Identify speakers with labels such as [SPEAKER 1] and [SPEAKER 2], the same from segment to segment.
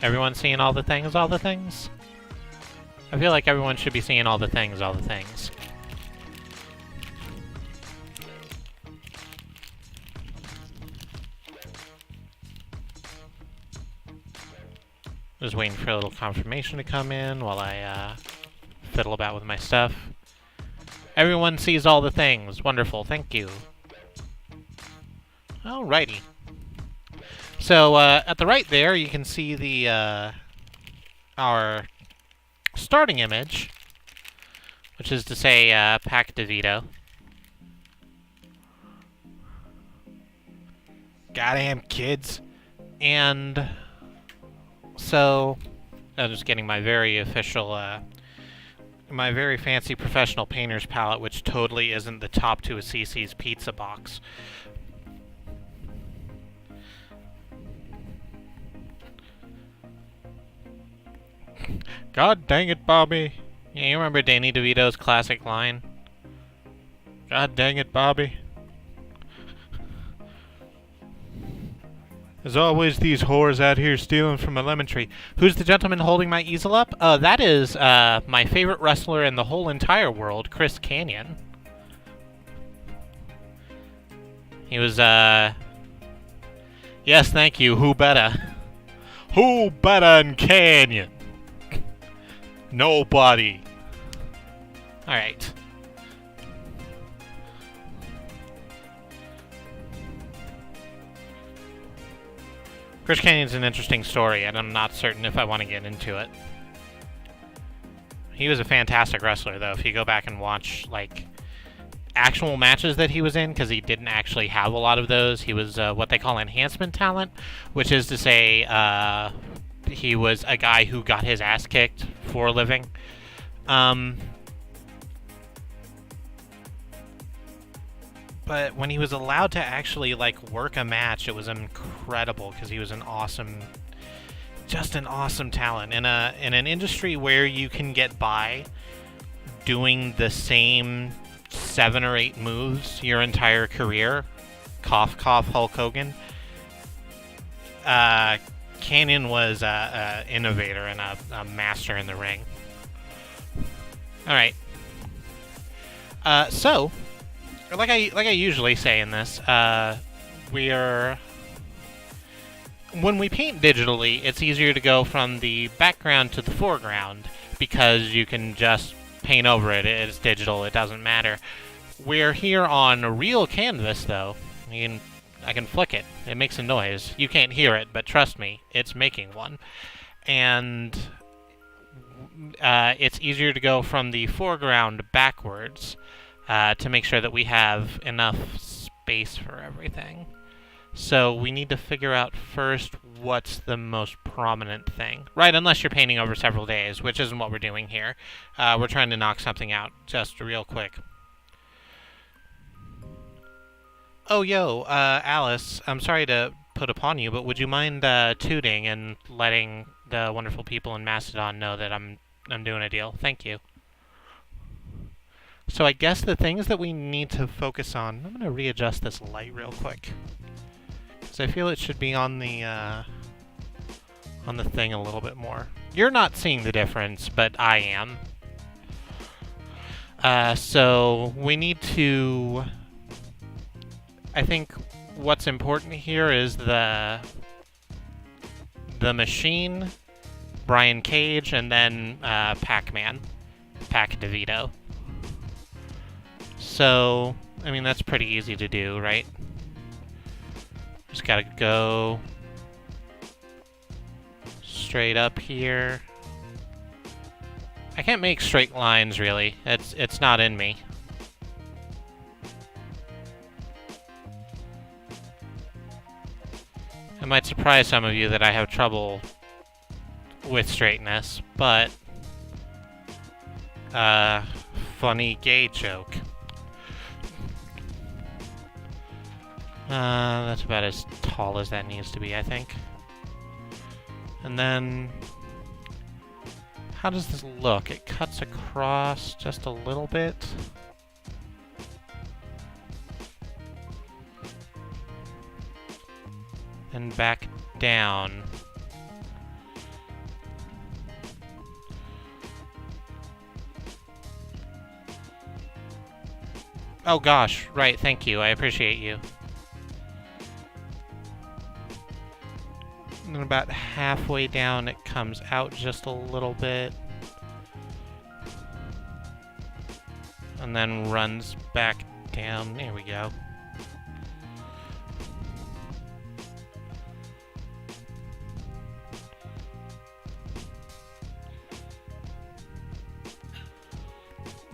[SPEAKER 1] Everyone seeing all the things, all the things? I feel like everyone should be seeing all the things, all the things. Just waiting for a little confirmation to come in while I fiddle about with my stuff. Everyone sees all the things. Wonderful, thank you. Alrighty. So, at the right there, you can see the, our starting image, which is to say, Pack DeVito. Goddamn kids. And so, I'm just getting my very official, my very fancy professional painter's palette, which totally isn't the top to a CC's pizza box. God dang it, Bobby. Yeah, you remember Danny DeVito's classic line? God dang it, Bobby. There's always these whores out here stealing from a lemon tree. Who's the gentleman holding my easel up? That is my favorite wrestler in the whole entire world, Chris Canyon. He was, yes, thank you, who better? Who better than Canyon? Nobody. Alright. Chris Canyon's an interesting story, and I'm not certain if I want to get into it. He was a fantastic wrestler, though, if you go back and watch, like, actual matches that he was in, because he didn't actually have a lot of those. He was what they call enhancement talent, which is to say, he was a guy who got his ass kicked for a living. But when he was allowed to actually, like, work a match, it was incredible, because he was an awesome, just an awesome talent. In an industry where you can get by doing the same 7 or 8 moves your entire career, cough, cough, Hulk Hogan, Canyon was an innovator and a master in the ring. Alright. So, like I usually say in this, when we paint digitally, it's easier to go from the background to the foreground because you can just paint over it. It's digital, it doesn't matter. We're here on a real canvas, though. I can flick it. It makes a noise. You can't hear it, but trust me, it's making one. And it's easier to go from the foreground backwards to make sure that we have enough space for everything. So we need to figure out first what's the most prominent thing. Right, unless you're painting over several days, which isn't what we're doing here. We're trying to knock something out just real quick. Oh, yo, Alice, I'm sorry to put upon you, but would you mind tooting and letting the wonderful people in Mastodon know that I'm doing a deal? Thank you. So I guess the things that we need to focus on... I'm going to readjust this light real quick, because I feel it should be on the thing a little bit more. You're not seeing the difference, but I am. So we need to... I think what's important here is the Machine, Brian Cage, and then Pac-Man, Pac DeVito. So, I mean, that's pretty easy to do, right? Just gotta go straight up here. I can't make straight lines, really. It's not in me. It might surprise some of you that I have trouble with straightness, but funny gay joke. That's about as tall as that needs to be, I think. And then, how does this look? It cuts across just a little bit. And back down. Oh gosh, right, thank you, I appreciate you. And then about halfway down it comes out just a little bit. And then runs back down. There we go.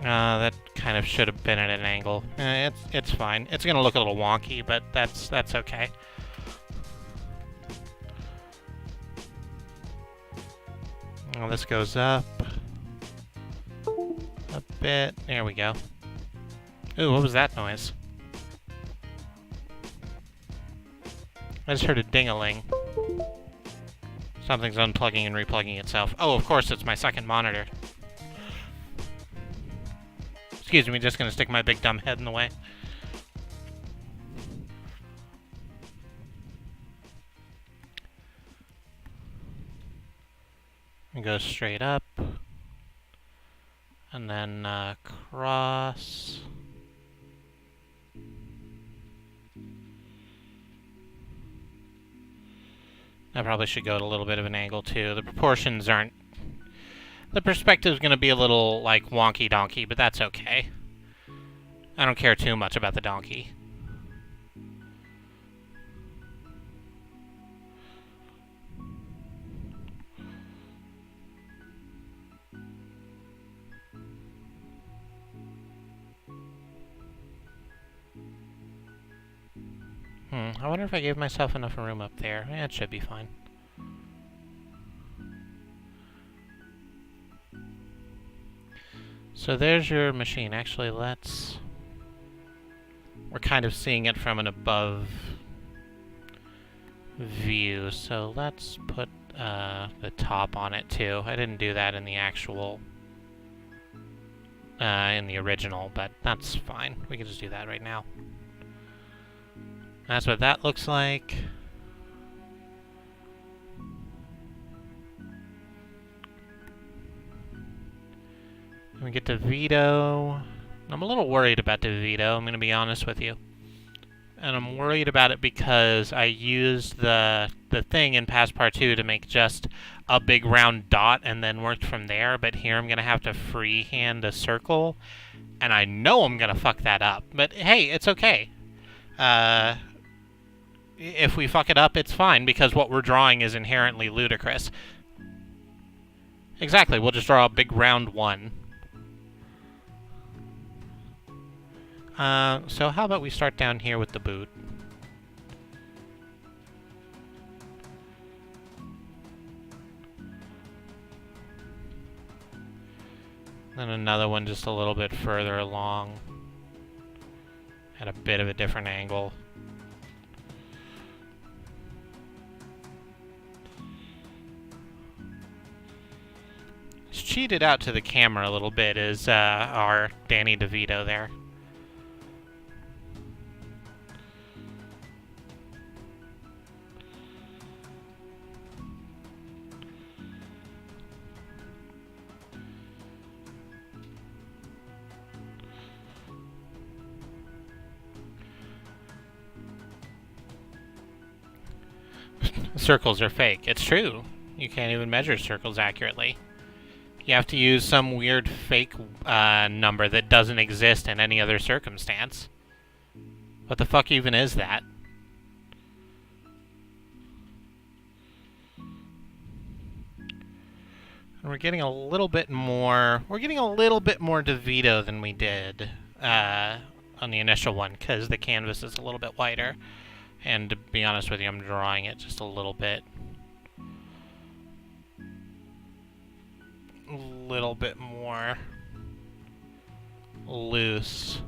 [SPEAKER 1] That kind of should have been at an angle. It's fine. It's gonna look a little wonky, but that's okay. Well, this goes up a bit. There we go. Ooh, what was that noise? I just heard a ding-a-ling. Something's unplugging and replugging itself. Oh, of course, it's my second monitor. Excuse me, just gonna stick my big dumb head in the way. And go straight up. And then cross. I probably should go at a little bit of an angle too. The proportions aren't... The perspective's gonna be a little, like, wonky-donkey, but that's okay. I don't care too much about the donkey. I wonder if I gave myself enough room up there. Yeah, it should be fine. So there's your machine. Actually, let's... We're kind of seeing it from an above view, so let's put the top on it too. I didn't do that in the actual... in the original, but that's fine. We can just do that right now. That's what that looks like. And we get DeVito. I'm a little worried about DeVito, I'm going to be honest with you. And I'm worried about it because I used the thing in Passpart 2 to make just a big round dot and then worked from there, but here I'm going to have to freehand a circle, and I know I'm going to fuck that up. But hey, it's okay. If we fuck it up, it's fine, because what we're drawing is inherently ludicrous. Exactly, we'll just draw a big round 1. So how about we start down here with the boot? Then another one just a little bit further along. At a bit of a different angle. It's cheated out to the camera a little bit is our Danny DeVito there. Circles are fake. It's true. You can't even measure circles accurately. You have to use some weird fake number that doesn't exist in any other circumstance. What the fuck even is that? And we're getting a little bit more... We're getting a little bit more DeVito than we did on the initial one, because the canvas is a little bit wider. And to be honest with you, I'm drawing it just a little bit more loose.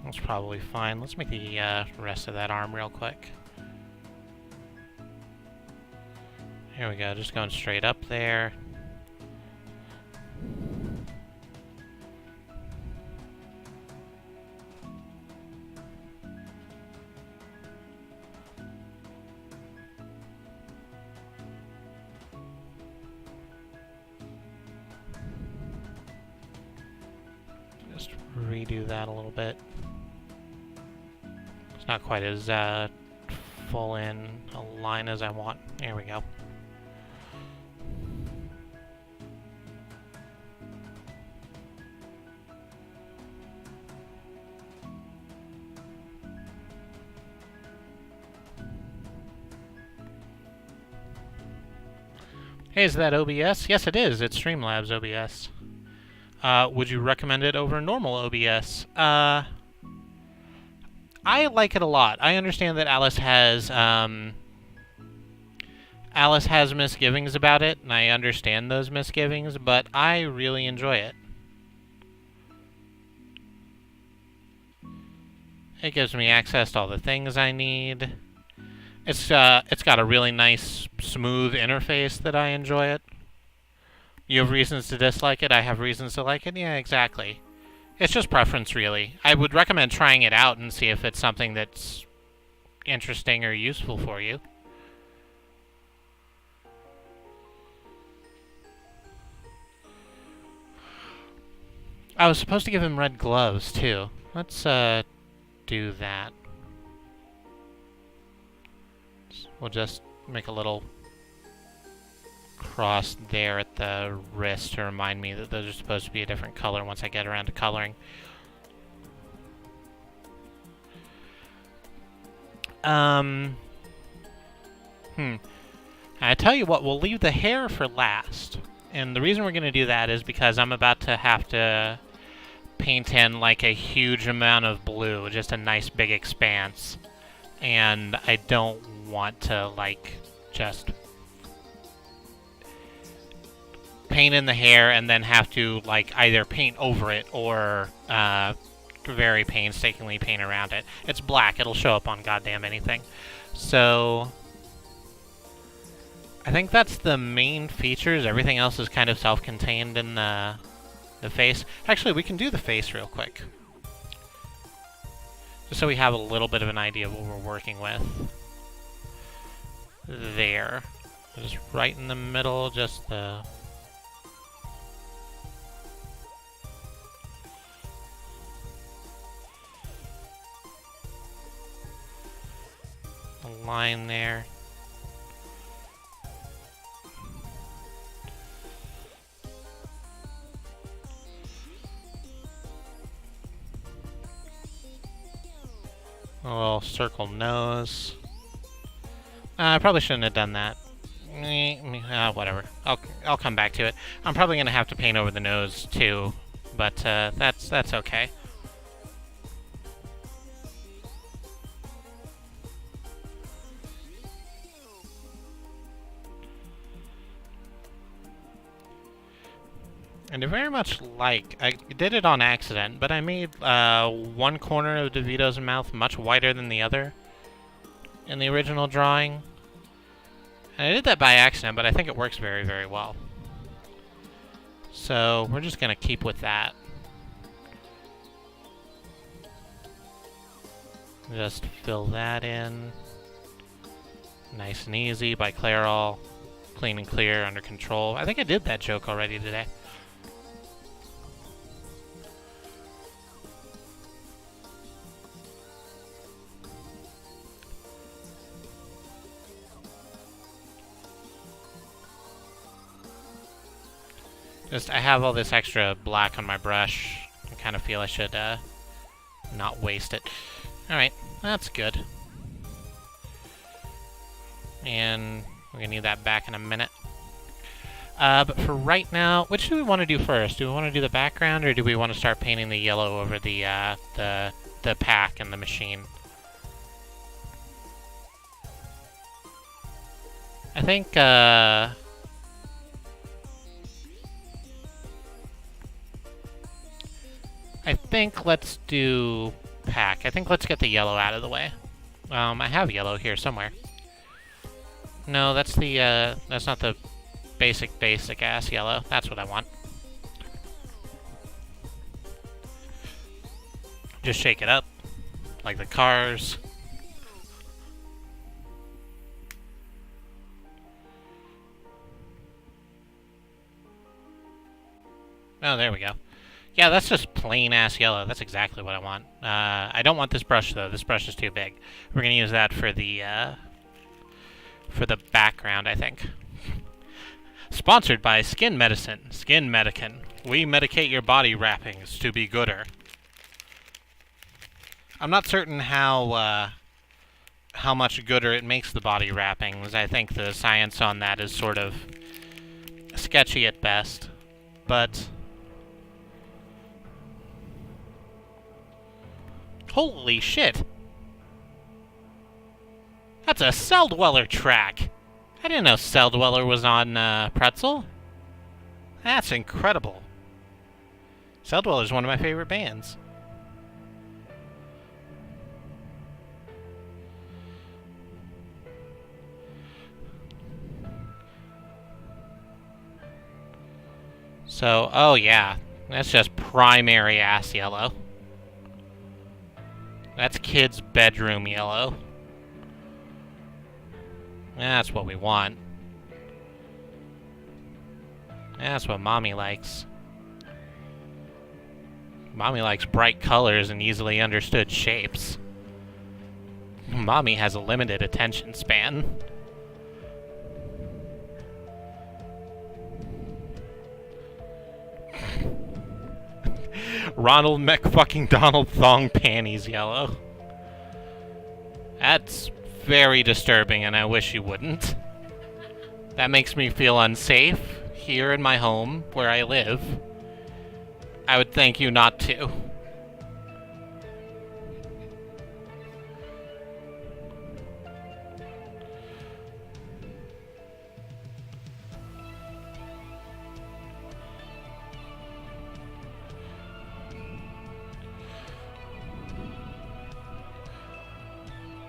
[SPEAKER 1] That's probably fine. Let's make the rest of that arm real quick. Here we go, just going straight up there. redo that a little bit. It's not quite as full in a line as I want. There we go. Hey, is that OBS? Yes, it is. It's Streamlabs OBS. Would you recommend it over normal OBS? I like it a lot. I understand that Alice has misgivings about it, and I understand those misgivings, but I really enjoy it. It gives me access to all the things I need. It's got a really nice, smooth interface that I enjoy it. You have reasons to dislike it, I have reasons to like it. Yeah, exactly. It's just preference, really. I would recommend trying it out and see if it's something that's interesting or useful for you. I was supposed to give him red gloves, too. Let's, do that. We'll just make a little cross there at the wrist to remind me that those are supposed to be a different color once I get around to coloring. I tell you what, we'll leave the hair for last. And the reason we're going to do that is because I'm about to have to paint in like a huge amount of blue, just a nice big expanse. And I don't want to, like, just paint in the hair and then have to, like, either paint over it or very painstakingly paint around it. It's black. It'll show up on goddamn anything. So I think that's the main features. Everything else is kind of self-contained in the face. Actually, we can do the face real quick, just so we have a little bit of an idea of what we're working with. There. Just right in the middle, just the line there. A little circle nose. I probably shouldn't have done that. Whatever. I'll come back to it. I'm probably gonna have to paint over the nose too, but that's okay. And I very much like, I did it on accident, but I made one corner of DeVito's mouth much wider than the other in the original drawing. And I did that by accident, but I think it works very, very well. So we're just going to keep with that. Just fill that in. Nice and easy by Clairol. Clean and clear, under control. I think I did that joke already today. I have all this extra black on my brush. I kind of feel I should not waste it. Alright, that's good. And we're going to need that back in a minute. But for right now, which do we want to do first? Do we want to do the background, or do we want to start painting the yellow over the pack and the machine? I think, let's do pack. I think let's get the yellow out of the way. I have yellow here somewhere. No, that's not the basic ass yellow. That's what I want. Just shake it up, like the cars. Oh, there we go. Yeah, that's just plain-ass yellow. That's exactly what I want. I don't want this brush, though. This brush is too big. We're going to use that for the background, I think. Sponsored by Skin Medicine. Skin Medicine. We medicate your body wrappings to be gooder. I'm not certain how much gooder it makes the body wrappings. I think the science on that is sort of sketchy at best. But holy shit! That's a Cell Dweller track! I didn't know Cell Dweller was on Pretzel. That's incredible. Cell Dweller is one of my favorite bands. So, oh yeah, that's just primary ass yellow. That's kid's bedroom yellow. That's what we want. That's what Mommy likes. Mommy likes bright colors and easily understood shapes. Mommy has a limited attention span. Ronald McFucking-Donald Thong Panties yellow. That's very disturbing, and I wish you wouldn't. That makes me feel unsafe here in my home, where I live. I would thank you not to.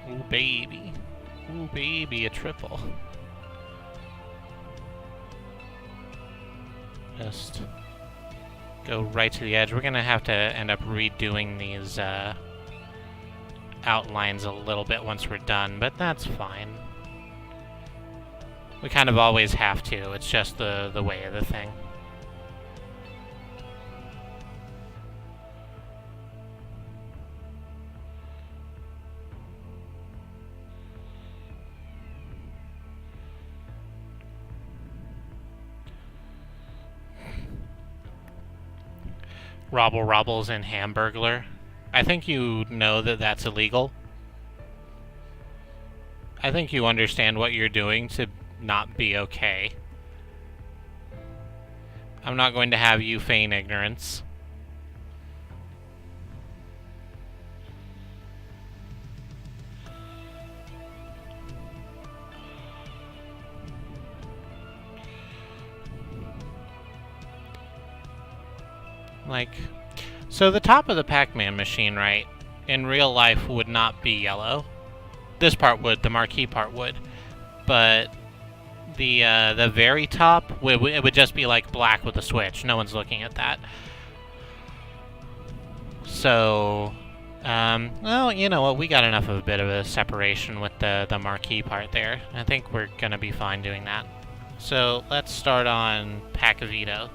[SPEAKER 1] Ooh, baby. Ooh, baby, a triple. Just go right to the edge. We're gonna have to end up redoing these outlines a little bit once we're done, but that's fine. We kind of always have to. It's just the way of the thing. Robble Robbles and Hamburglar. I think you know that that's illegal. I think you understand what you're doing to not be okay. I'm not going to have you feign ignorance. Like, so the top of the Pac-Man machine, right, in real life would not be yellow. This part would, the marquee part would. But the very top, it would just be like black with a switch. No one's looking at that. So, well, you know what, we got enough of a bit of a separation with the marquee part there. I think we're gonna be fine doing that. So, let's start on DeVito.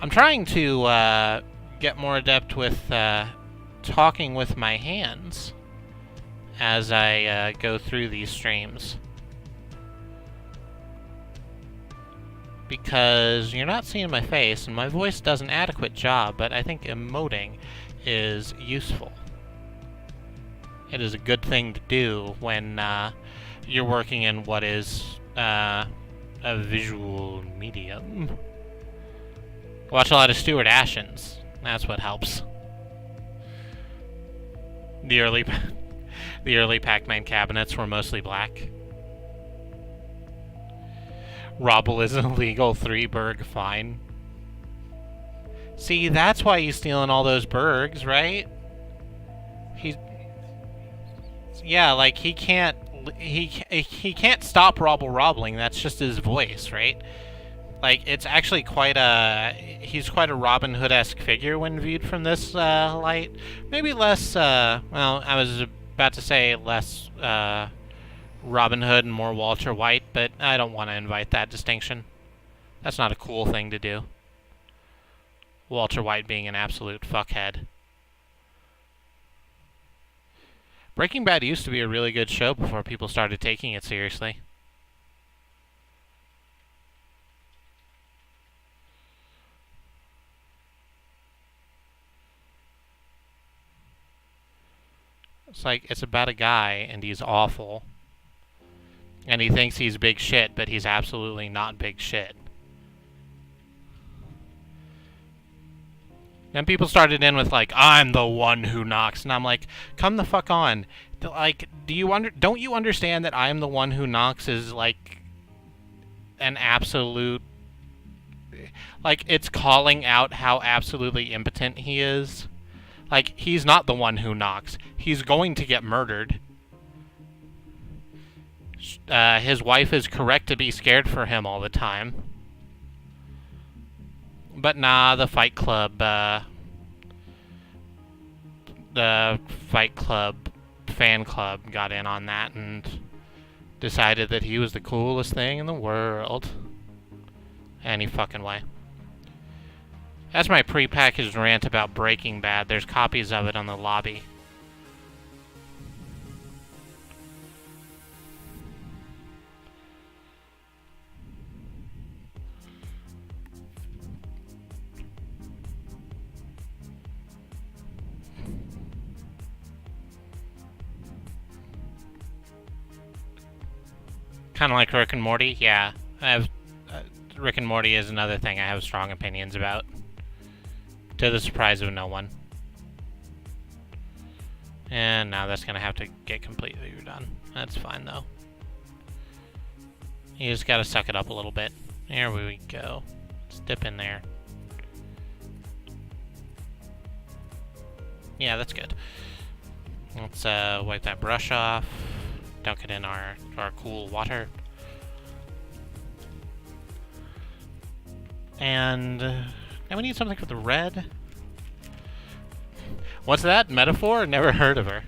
[SPEAKER 1] I'm trying to get more adept with talking with my hands as I go through these streams. Because you're not seeing my face, and my voice does an adequate job, but I think emoting is useful. It is a good thing to do when you're working in what is a visual medium. Watch a lot of Stuart Ashens. That's what helps. The early Pac-Man cabinets were mostly black. Robble is an illegal 3-burg fine. See, that's why he's stealing all those burgs, right? Yeah, like he can't stop robbling. That's just his voice, right? Like, it's actually he's quite a Robin Hood-esque figure when viewed from this light. Maybe less, well, I was about to say less Robin Hood and more Walter White, but I don't want to invite that distinction. That's not a cool thing to do. Walter White being an absolute fuckhead. Breaking Bad used to be a really good show before people started taking it seriously. It's like, it's about a guy, and he's awful. And he thinks he's big shit, but he's absolutely not big shit. Then people started in with, like, I'm the one who knocks. And I'm like, come the fuck on. Like, don't you understand that I am the one who knocks is, like, an absolute... Like, it's calling out how absolutely impotent he is. Like, he's not the one who knocks. He's going to get murdered. His wife is correct to be scared for him all the time. But nah, the Fight Club fan club got in on that and decided that he was the coolest thing in the world. Any fucking way. That's my prepackaged rant about Breaking Bad. There's copies of it on the lobby. Kind of like Rick and Morty? Yeah. Rick and Morty is another thing I have strong opinions about. To the surprise of no one. And now that's gonna have to get completely redone. That's fine, though. You just gotta suck it up a little bit. There we go. Let's dip in there. Yeah, that's good. Let's wipe that brush off. Dunk it in our cool water. And now we need something for the red. What's that? Metaphor? Never heard of her.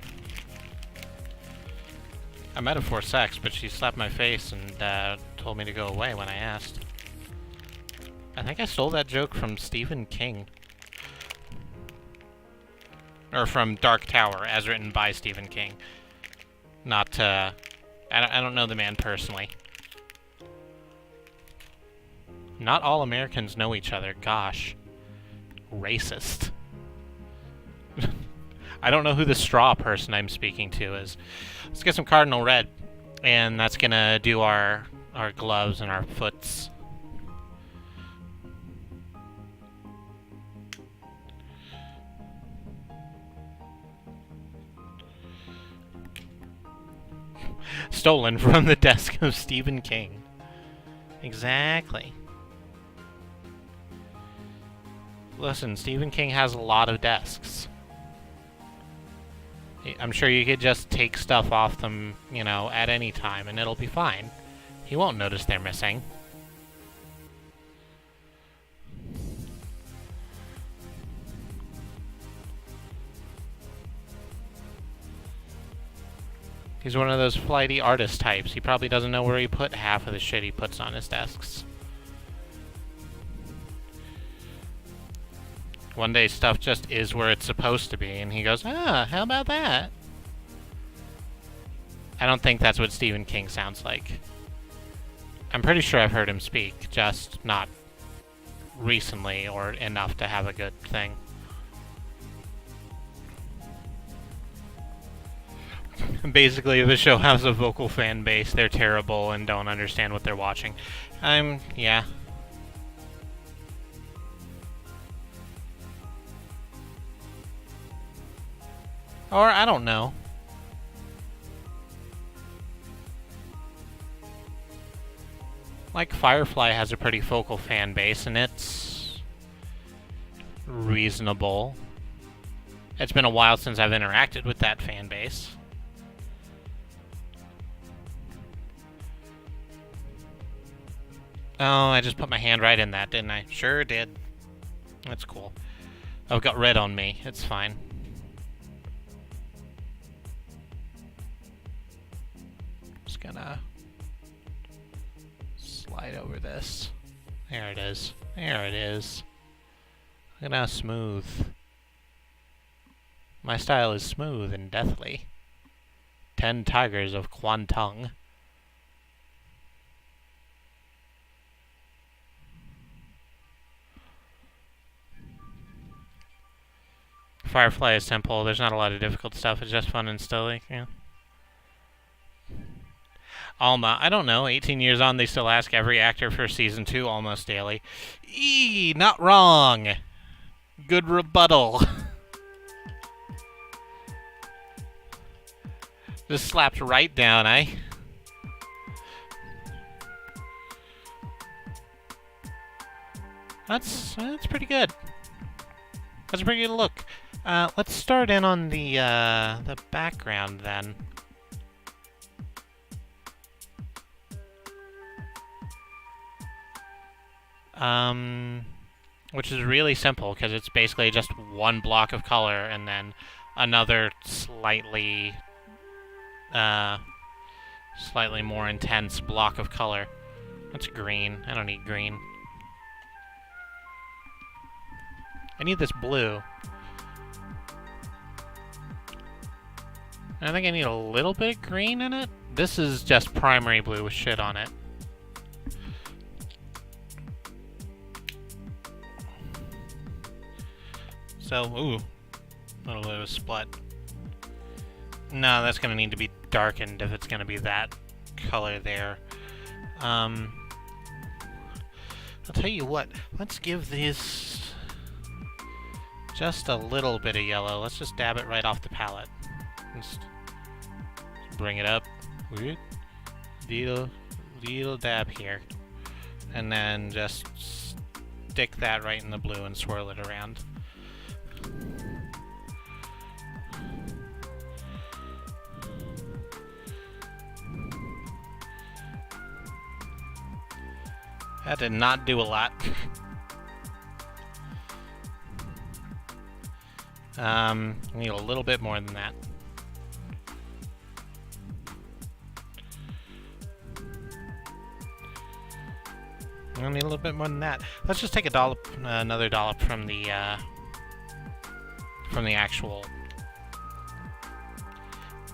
[SPEAKER 1] A metaphor sex, but she slapped my face and told me to go away when I asked. I think I stole that joke from Stephen King. Or from Dark Tower, as written by Stephen King. Not, I don't know the man personally. Not all Americans know each other. Gosh. Racist. I don't know who the straw person I'm speaking to is. Let's get some Cardinal Red. And that's gonna do our gloves and our foots. Stolen from the desk of Stephen King. Exactly. Listen, Stephen King has a lot of desks. I'm sure you could just take stuff off them, you know, at any time, and it'll be fine. He won't notice they're missing. He's one of those flighty artist types. He probably doesn't know where he put half of the shit he puts on his desks. One day stuff just is where it's supposed to be, and he goes, how about that? I don't think that's what Stephen King sounds like. I'm pretty sure I've heard him speak, just not recently or enough to have a good thing. Basically, if a show has a vocal fan base, they're terrible and don't understand what they're watching. Yeah. Or, I don't know. Like, Firefly has a pretty vocal fan base, and it's reasonable. It's been a while since I've interacted with that fan base. Oh, I just put my hand right in that, didn't I? Sure did. That's cool. I've got red on me. It's fine. Just gonna gonna slide over this. There it is. There it is. Look at how smooth. My style is smooth and deathly. 10 tigers of Kwantung. Firefly is simple. There's not a lot of difficult stuff. It's just fun and silly. Yeah. Alma, I don't know. 18 years on, they still ask every actor for season 2 almost daily. Not wrong. Good rebuttal. Just slapped right down, eh? That's pretty good. That's a pretty good look. Let's start in on the background then. Which is really simple because it's basically just one block of color and then another slightly more intense block of color. That's green. I don't need green. I need this blue. I think I need a little bit of green in it. This is just primary blue with shit on it. So, ooh, a little bit of a split. No, that's gonna need to be darkened if it's gonna be that color there. I'll tell you what, let's give these just a little bit of yellow. Let's just dab it right off the palette. Just bring it up. Little dab here. And then just stick that right in the blue and swirl it around. That did not do a lot. Need a little bit more than that. I need a little bit more than that. Let's just take a dollop, another dollop from the actual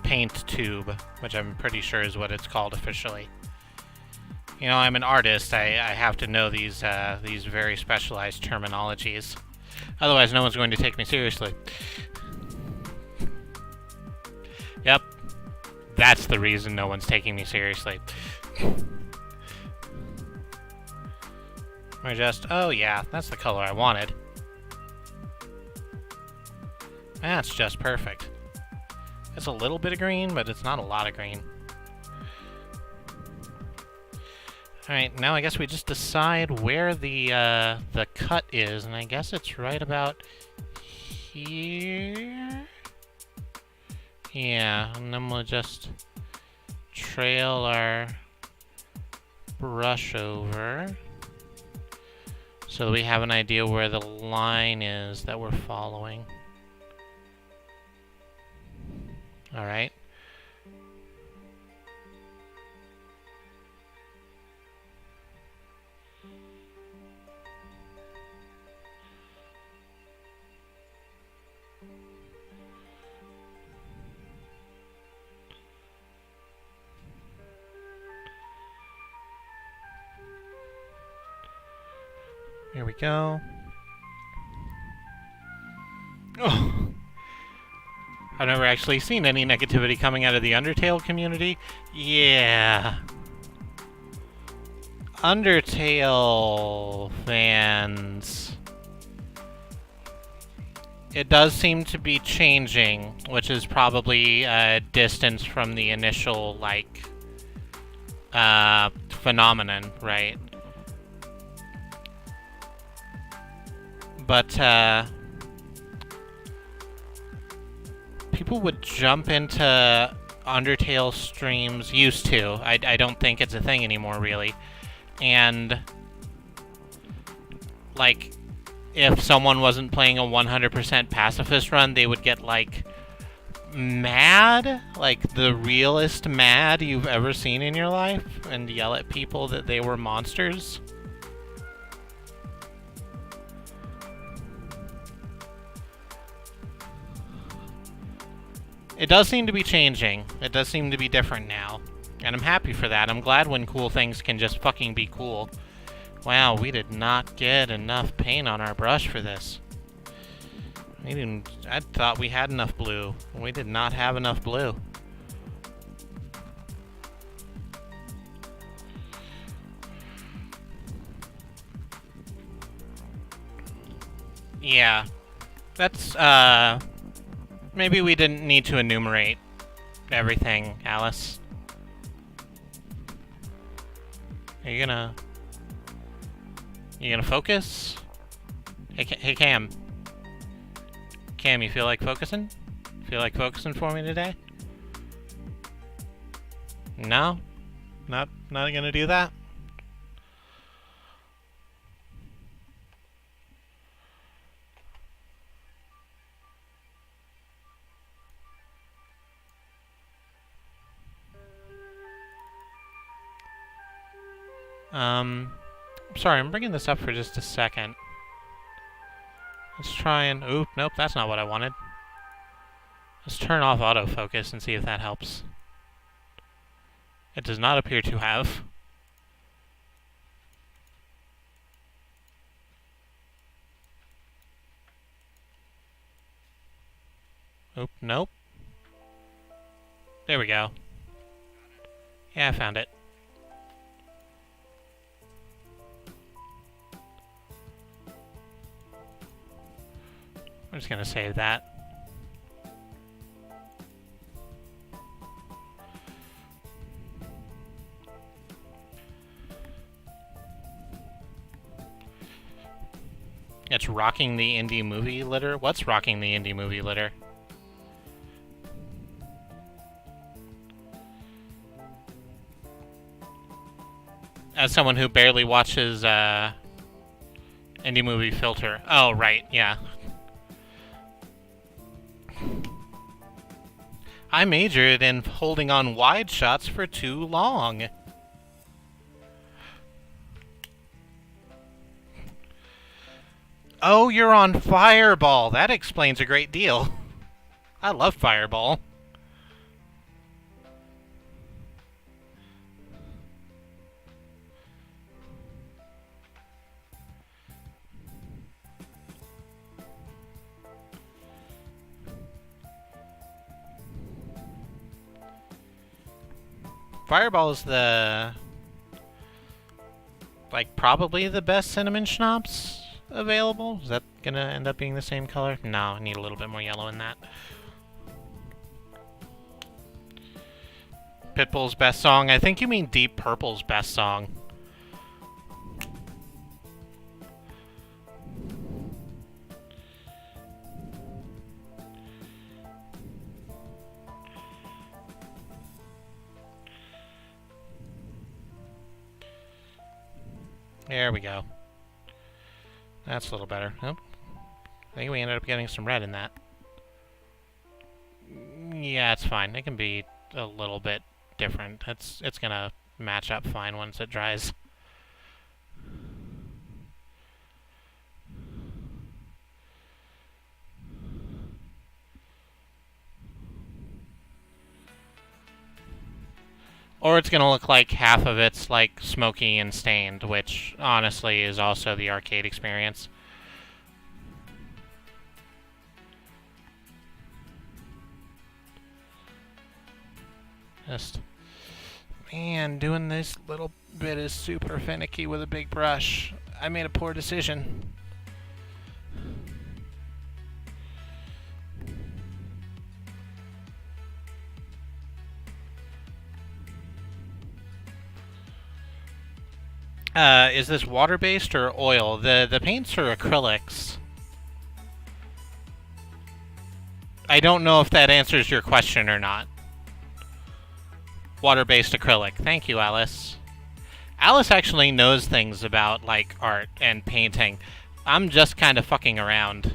[SPEAKER 1] paint tube, which I'm pretty sure is what it's called officially. You know, I'm an artist. I have to know these very specialized terminologies. Otherwise, no one's going to take me seriously. Yep. That's the reason no one's taking me seriously. We're just, oh yeah, that's the color I wanted. That's just perfect. It's a little bit of green, but it's not a lot of green. Alright, now I guess we just decide where the cut is, and I guess it's right about here? Yeah, and then we'll just trail our brush over so we have an idea where the line is that we're following. Alright. Here we go. Oh. I've never actually seen any negativity coming out of the Undertale community. Yeah. Undertale fans. It does seem to be changing, which is probably a distance from the initial, like, phenomenon, right? But, people would jump into Undertale streams, used to. I don't think it's a thing anymore, really. And, like, if someone wasn't playing a 100% pacifist run, they would get, like, mad, like the realest mad you've ever seen in your life, and yell at people that they were monsters? It does seem to be changing. It does seem to be different now. And I'm happy for that. I'm glad when cool things can just fucking be cool. Wow, we did not get enough paint on our brush for this. I thought we had enough blue. We did not have enough blue. Yeah. That's, maybe we didn't need to enumerate everything, Alice. Are you gonna focus? Hey, Cam. Cam, you feel like focusing? Feel like focusing for me today? No? Not gonna do that? Sorry, I'm bringing this up for just a second. Let's try and... Oop, nope, that's not what I wanted. Let's turn off autofocus and see if that helps. It does not appear to have. Oop, nope. There we go. Yeah, I found it. I'm just gonna save that. It's rocking the indie movie litter? What's rocking the indie movie litter? As someone who barely watches indie movie filter. Oh, right, yeah. I majored in holding on wide shots for too long. Oh, you're on Fireball. That explains a great deal. I love Fireball. Fireball is probably the best cinnamon schnapps available. Is that gonna end up being the same color? No, I need a little bit more yellow in that. Pitbull's best song? I think you mean Deep Purple's best song. There we go. That's a little better. Nope. I think we ended up getting some red in that. Yeah, it's fine. It can be a little bit different. It's gonna match up fine once it dries. Or it's gonna look like half of it's like smoky and stained, which honestly is also the arcade experience. Just, man, doing this little bit is super finicky with a big brush. I made a poor decision. Is this water-based or oil? The paints are acrylics. I don't know if that answers your question or not. Water-based acrylic. Thank you, Alice. Alice actually knows things about, like, art and painting. I'm just kind of fucking around.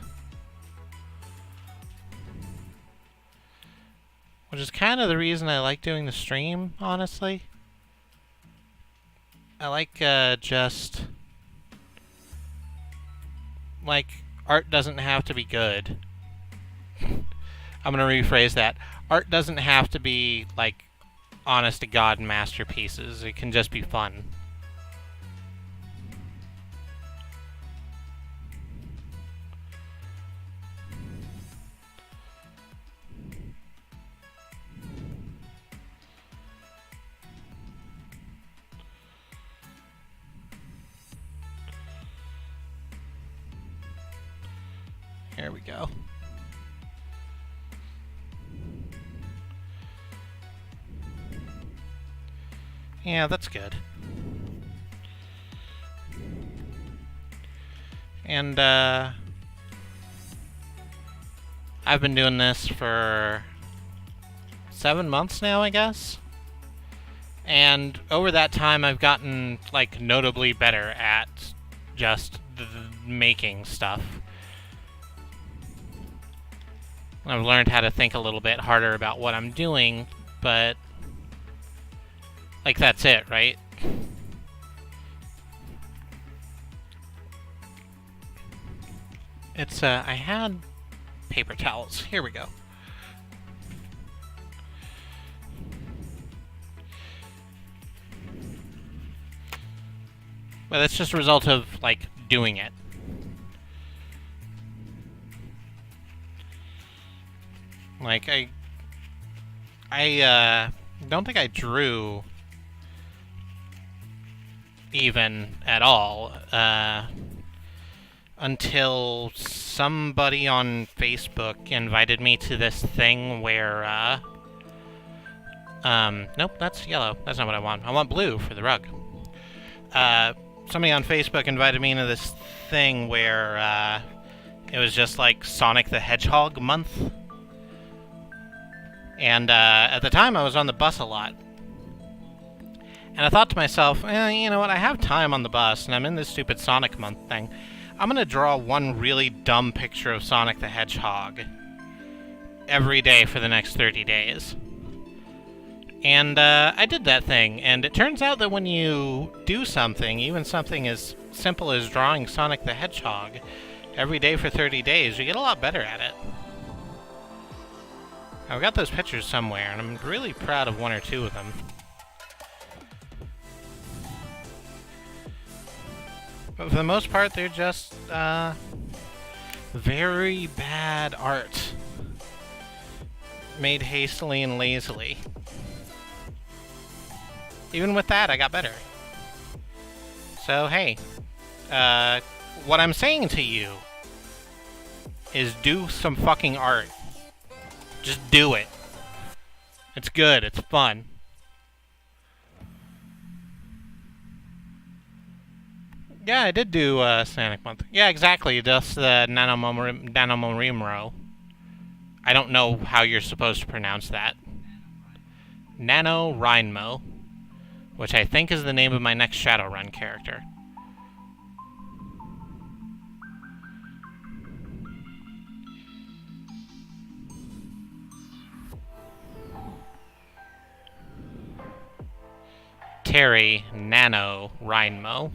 [SPEAKER 1] Which is kind of the reason I like doing the stream, honestly. I like, just... like, art doesn't have to be good. I'm gonna rephrase that. Art doesn't have to be, like, honest-to-God masterpieces. It can just be fun. Here we go. Yeah, that's good. And, I've been doing this for 7 months now, I guess. And over that time, I've gotten, like, notably better at just making stuff. I've learned how to think a little bit harder about what I'm doing, but... like, that's it, right? It's, I had paper towels. Here we go. But that's just a result of, like, doing it. Like, I don't think I drew even at all, until somebody on Facebook invited me to this thing where, nope, that's yellow. That's not what I want. I want blue for the rug. Somebody on Facebook invited me into this thing where, it was just like Sonic the Hedgehog month. And, at the time I was on the bus a lot. And I thought to myself, you know what, I have time on the bus, and I'm in this stupid Sonic month thing. I'm gonna draw one really dumb picture of Sonic the Hedgehog every day for the next 30 days. And, I did that thing, and it turns out that when you do something, even something as simple as drawing Sonic the Hedgehog every day for 30 days, you get a lot better at it. I've got those pictures somewhere, and I'm really proud of one or two of them. But for the most part, they're just, very bad art. Made hastily and lazily. Even with that, I got better. So, hey. What I'm saying to you is do some fucking art. Just do it. It's good. It's fun. Yeah, I did do Sonic Month. Yeah, exactly. Just the NaNoWriMo. I don't know how you're supposed to pronounce that. NaNoWriMo, which I think is the name of my next Shadowrun character. Terry NaNoWriMo.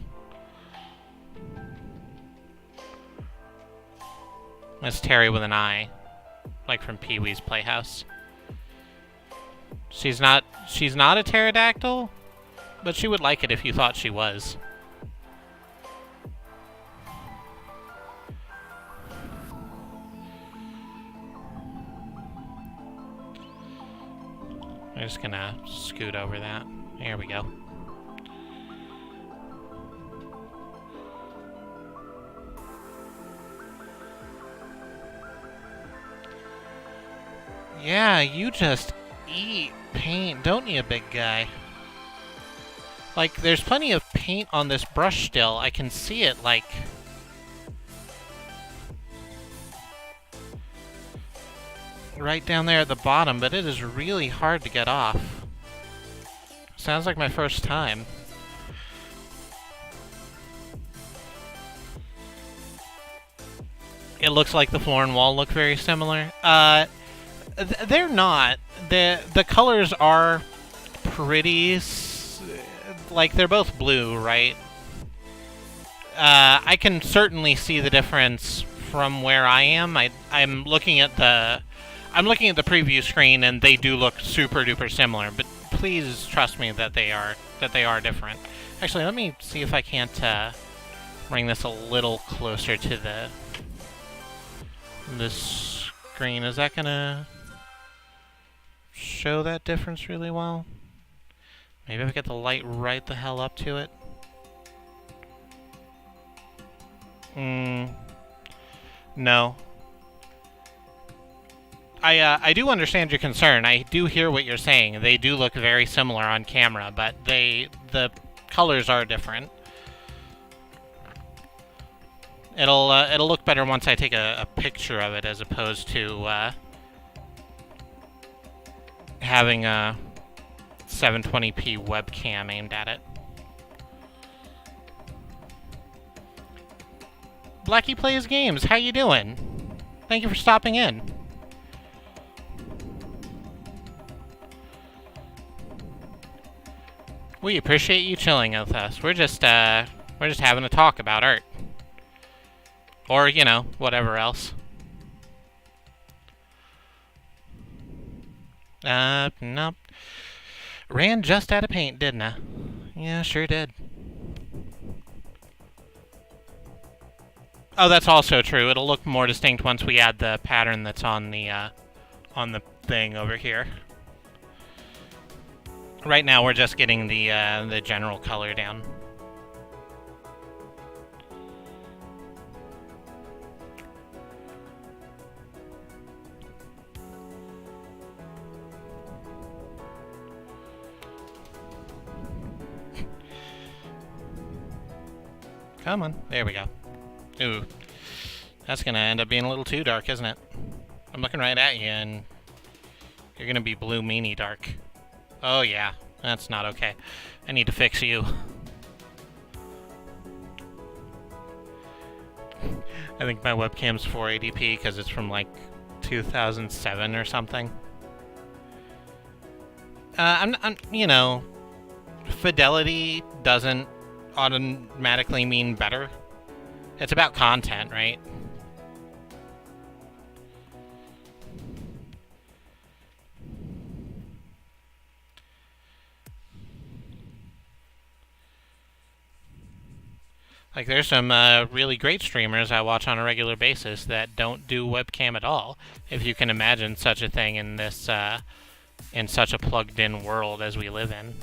[SPEAKER 1] That's Terry with an I, like from Pee-wee's Playhouse. She's not a pterodactyl, but she would like it if you thought she was. I'm just gonna scoot over that. There we go. Yeah, you just eat paint, don't you, big guy? Like, there's plenty of paint on this brush still. I can see it, like... right down there at the bottom, but it is really hard to get off. Sounds like my first time. It looks like the floor and wall look very similar. They're not. The colors are pretty... like, they're both blue, right? I can certainly see the difference from where I am. I'm looking at the preview screen, and they do look super duper similar. But please trust me that they are different. Actually, let me see if I can't bring this a little closer to the screen. Is that gonna show that difference really well? Maybe if I get the light right the hell up to it. No. I do understand your concern. I do hear what you're saying. They do look very similar on camera, but the colors are different. It'll look better once I take a picture of it, as opposed to having a 720p webcam aimed at it. Blackie Plays Games, how you doing? Thank you for stopping in. We appreciate you chilling with us. We're just having a talk about art. Or, you know, whatever else. Nope. Ran just out of paint, didn't I? Yeah, sure did. Oh, that's also true. It'll look more distinct once we add the pattern that's on the thing over here. Right now, we're just getting the general color down. Come on. There we go. Ooh. That's gonna end up being a little too dark, isn't it? I'm looking right at you, and you're gonna be blue meanie dark. Oh, yeah. That's not okay. I need to fix you. I think my webcam's 480p because it's from, like, 2007 or something. You know, fidelity doesn't automatically mean better. It's about content, right? Like, there's some really great streamers I watch on a regular basis that don't do webcam at all, if you can imagine such a thing in this, in such a plugged-in world as we live in.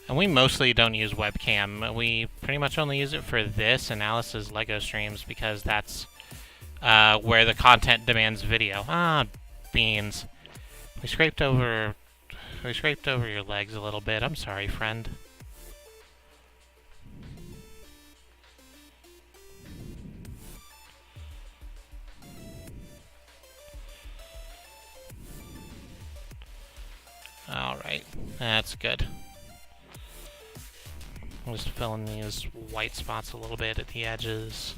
[SPEAKER 1] And we mostly don't use webcam. We pretty much only use it for this and Alice's LEGO streams, because that's where the content demands video. Ah, beans. We scraped over your legs a little bit. I'm sorry, friend. Alright, that's good. I'm just filling these white spots a little bit at the edges.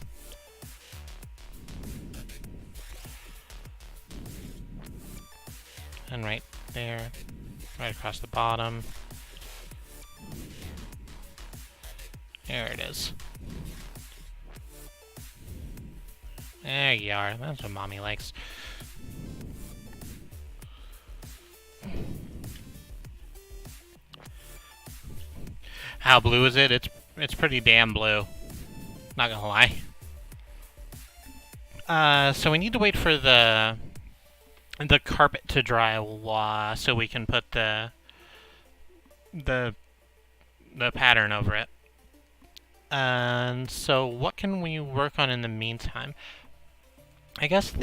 [SPEAKER 1] And right there, right across the bottom. There it is. There you are. That's what Mommy likes. How blue is it? It's pretty damn blue. Not gonna lie. So we need to wait for the carpet to dry so we can put the pattern over it. And so what can we work on in the meantime? I guess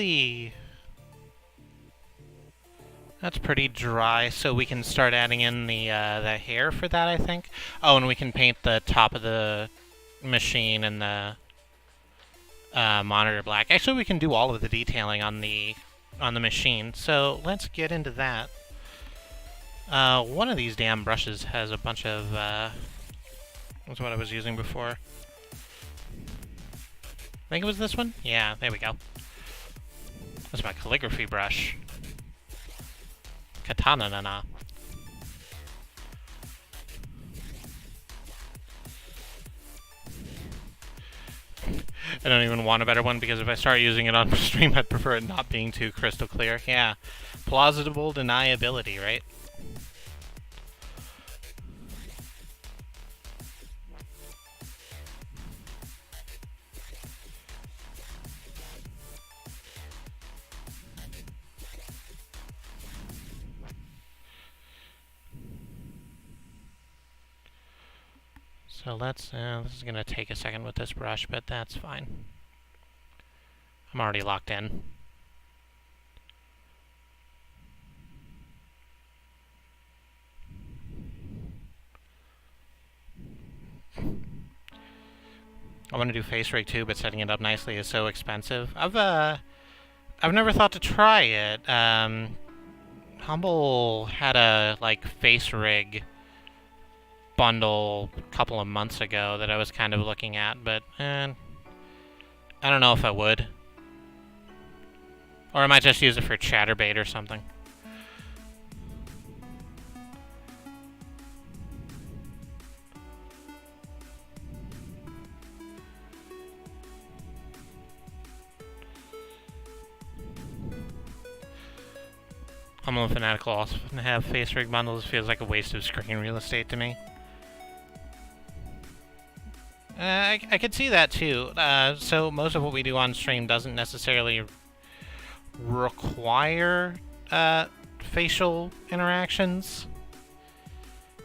[SPEAKER 1] that's pretty dry, so we can start adding in the hair for that, I think. Oh, and we can paint the top of the machine and the monitor black. Actually, we can do all of the detailing on the machine, so let's get into that. One of these damn brushes has a bunch of... that's what I was using before. I think it was this one? Yeah, there we go. That's my calligraphy brush. Katana nana. I don't even want a better one because if I start using it on stream, I'd prefer it not being too crystal clear. Yeah. Plausible deniability, right? So let's, this is going to take a second with this brush, but that's fine. I'm already locked in. I want to do face rig too, but setting it up nicely is so expensive. I've never thought to try it. Humble had a face rig bundle a couple of months ago that I was kind of looking at, but I don't know if I would. Or I might just use it for chatterbait or something. I'm a fanatical also to have face rig bundles. Feels like a waste of screen real estate to me. I could see that too. So most of what we do on stream doesn't necessarily require facial interactions.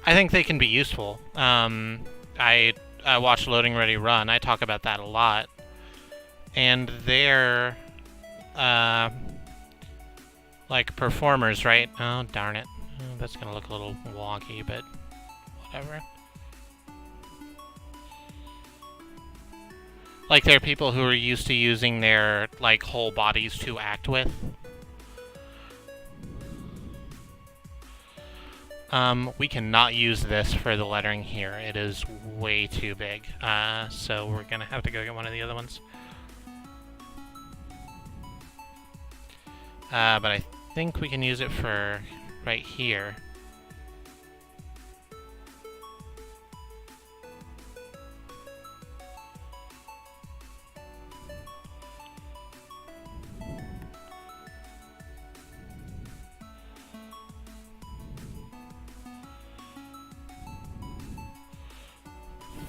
[SPEAKER 1] I think they can be useful. I watch Loading Ready Run. I talk about that a lot. And they're like performers, right? Oh, darn it. Oh, that's gonna look a little wonky, but whatever. Like, there are people who are used to using their, whole bodies to act with. We cannot use this for the lettering here. It is way too big. So we're gonna have to go get one of the other ones. But I think we can use it for right here.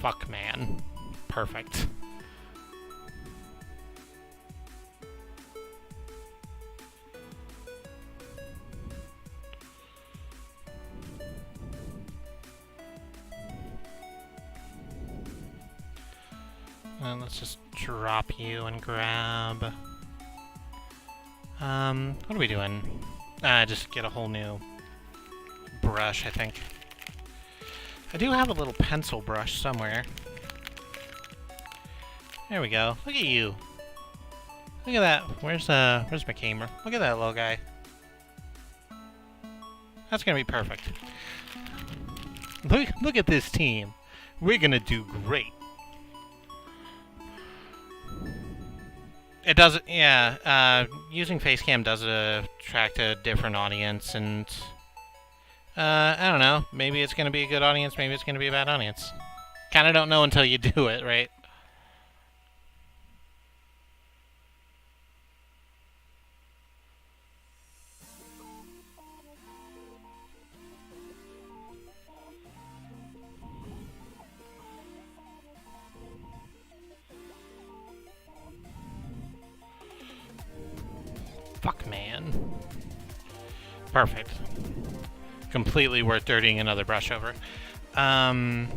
[SPEAKER 1] Fuck, man. Perfect. And let's just drop you and grab... what are we doing? Just get a whole new brush, I think. I do have a little pencil brush somewhere. There we go. Look at you. Look at that. Where's my camera? Look at that little guy. That's gonna be perfect. Look at this team. We're gonna do great. It does, yeah. Using Facecam does attract a different audience, and I don't know. Maybe it's gonna be a good audience. Maybe it's gonna be a bad audience. Kind of don't know until you do it, right? Fuck, man. Perfect. Completely worth dirtying another brush over. And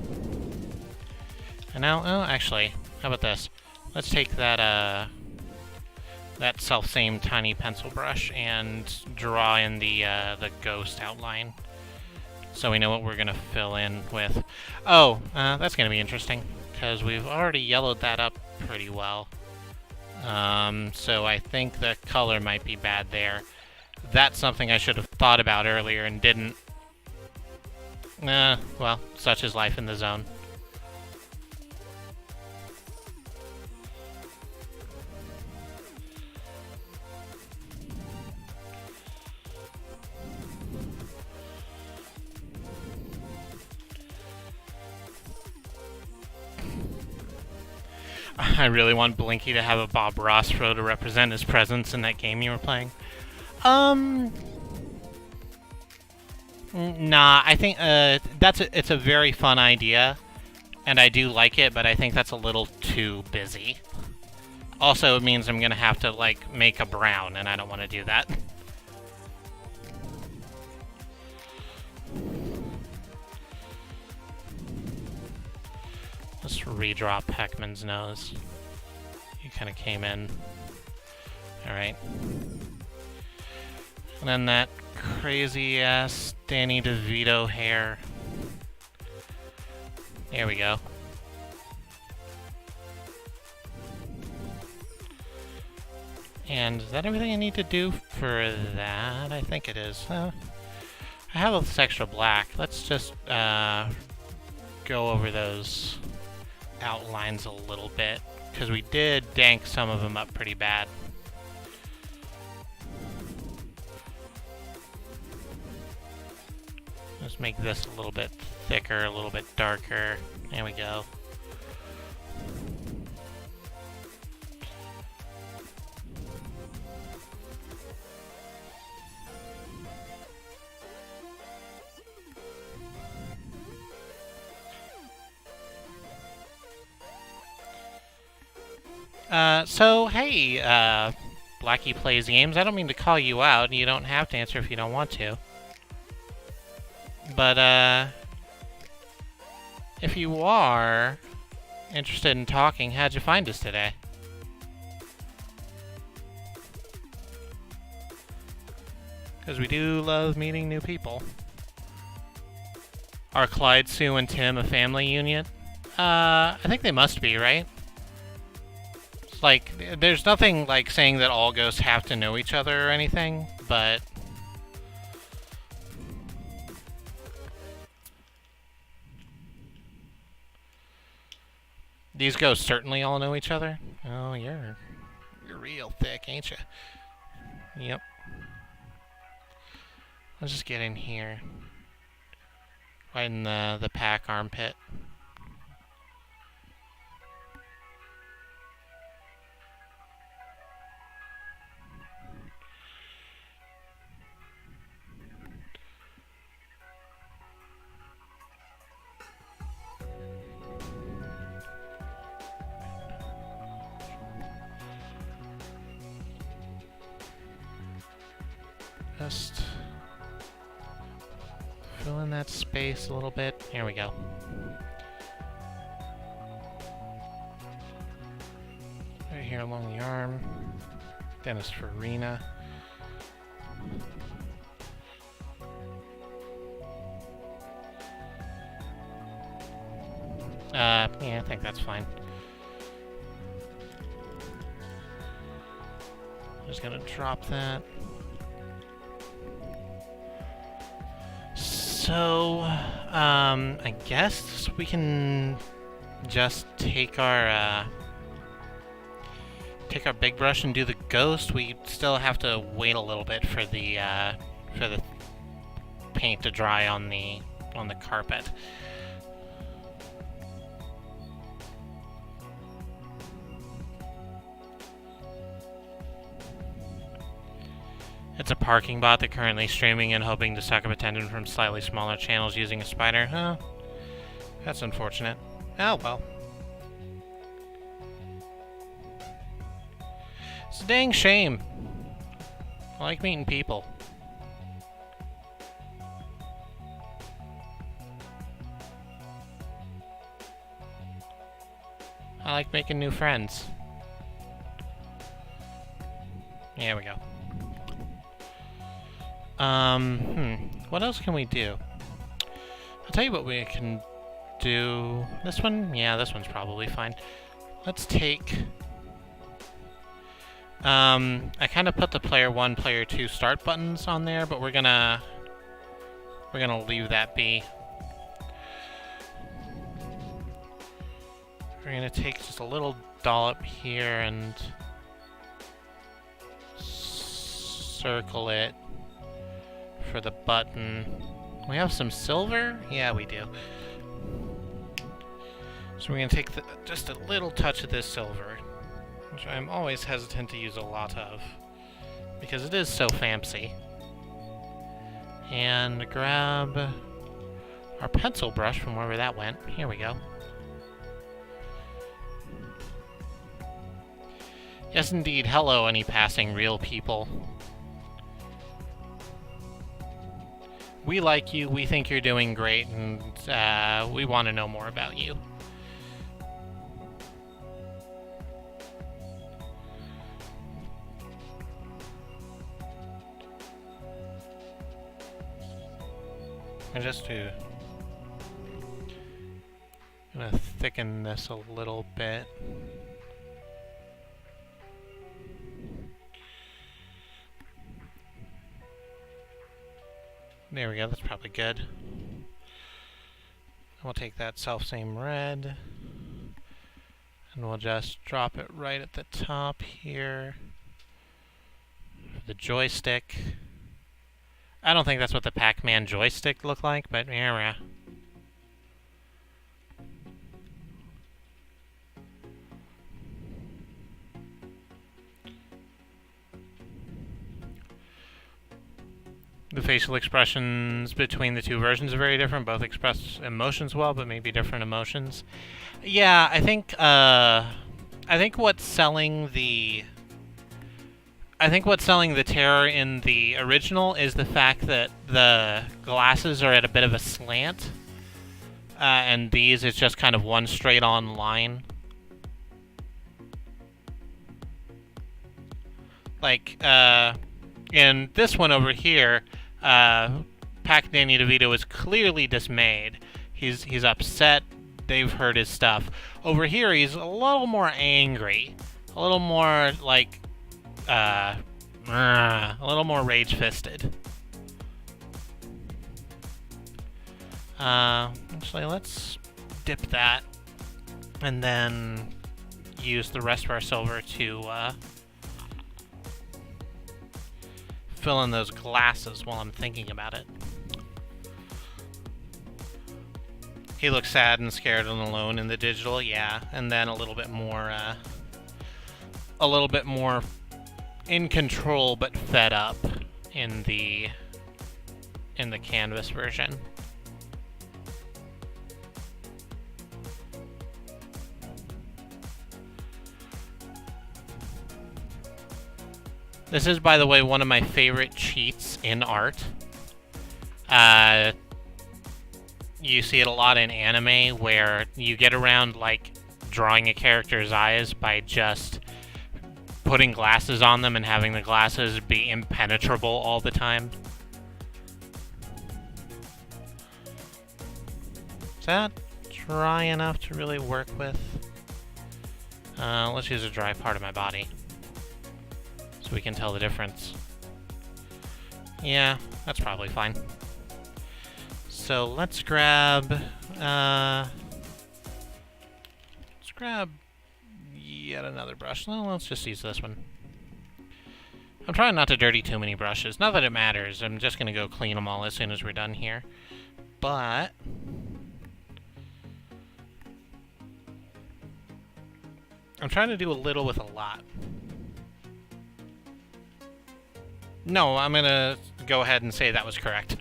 [SPEAKER 1] now, oh, actually, how about this? Let's take that, that self-same tiny pencil brush and draw in the ghost outline. So we know what we're gonna fill in with. Oh, that's gonna be interesting, because we've already yellowed that up pretty well. So I think the color might be bad there. That's something I should have thought about earlier and didn't. Well, such is life in the zone. I really want Blinky to have a Bob Ross throw to represent his presence in that game you were playing. Nah, I think it's a very fun idea, and I do like it, but I think that's a little too busy. Also, it means I'm gonna have to, like, make a brown, and I don't want to do that. Let's redrop Heckman's nose. He kind of came in. Alright. And then that crazy-ass Danny DeVito hair. There we go. And is that everything I need to do for that? I think it is. I have this extra black. Let's just go over those outlines a little bit, because we did dank some of them up pretty bad. Let's make this a little bit thicker, a little bit darker. There we go. So, hey, Blackie Plays Games, I don't mean to call you out, you don't have to answer if you don't want to. But, if you are interested in talking, how'd you find us today? Because we do love meeting new people. Are Clyde, Sue, and Tim a family unit? I think they must be, right? Like, there's nothing like saying that all ghosts have to know each other or anything, but these ghosts certainly all know each other. Oh, you're real thick, ain't you? Yep. Let's just get in here, right in the pack armpit. Just fill in that space a little bit. Here we go. Right here along the arm. Dentist Farina. Yeah, I think that's fine. I'm just gonna drop that. So, I guess we can just take our big brush and do the ghost. We still have to wait a little bit for the paint to dry on the carpet. It's a parking bot that currently streaming and hoping to suck up attention from slightly smaller channels using a spider. Huh? That's unfortunate. Oh, well. It's a dang shame. I like meeting people. I like making new friends. There we go. What else can we do? I'll tell you what we can do. This one? Yeah, this one's probably fine. Let's take... I kind of put the player 1, player 2 start buttons on there, but we're gonna leave that be. We're gonna take just a little dollop here and circle it for the button. We have some silver? Yeah, we do. So we're going to take just a little touch of this silver, which I'm always hesitant to use a lot of, because it is so fancy. And grab our pencil brush from wherever that went. Here we go. Yes, indeed. Hello, any passing real people. We like you, we think you're doing great, and we want to know more about you. And just to gonna thicken this a little bit. There we go, that's probably good. We'll take that self-same red, and we'll just drop it right at the top here. The joystick. I don't think that's what the Pac-Man joystick looked like, but yeah. The facial expressions between the two versions are very different. Both express emotions well, but maybe different emotions. Yeah, I think what's selling the terror in the original is the fact that the glasses are at a bit of a slant, and these is just kind of one straight-on line. Like, in this one over here, Danny DeVito is clearly dismayed. He's upset. They've heard his stuff. Over here, he's a little more angry. A little more, like, a little more rage-fisted. Actually, let's dip that, and then use the rest of our silver to fill in those glasses while I'm thinking about it. He looks sad and scared and alone in the digital, yeah, and then a little bit more in control but fed up in the canvas version. This is, by the way, one of my favorite cheats in art. You see it a lot in anime, where you get around, like, drawing a character's eyes by just putting glasses on them and having the glasses be impenetrable all the time. Is that dry enough to really work with? Let's use a dry part of my body, so we can tell the difference. Yeah, that's probably fine. So let's grab yet another brush. No, let's just use this one. I'm trying not to dirty too many brushes. Not that it matters. I'm just gonna go clean them all as soon as we're done here. But I'm trying to do a little with a lot. No, I'm gonna go ahead and say that was correct.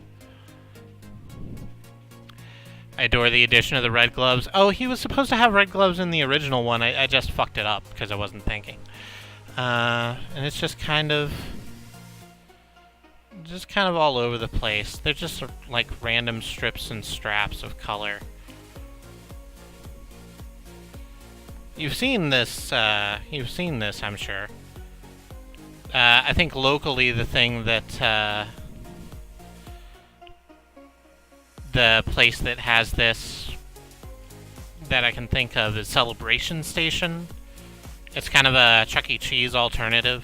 [SPEAKER 1] I adore the addition of the red gloves. Oh, he was supposed to have red gloves in the original one. I just fucked it up because I wasn't thinking. And it's just kind of all over the place. They're just like random strips and straps of color. You've seen this, I'm sure. I think locally the thing that, the place that has this that I can think of is Celebration Station. It's kind of a Chuck E. Cheese alternative.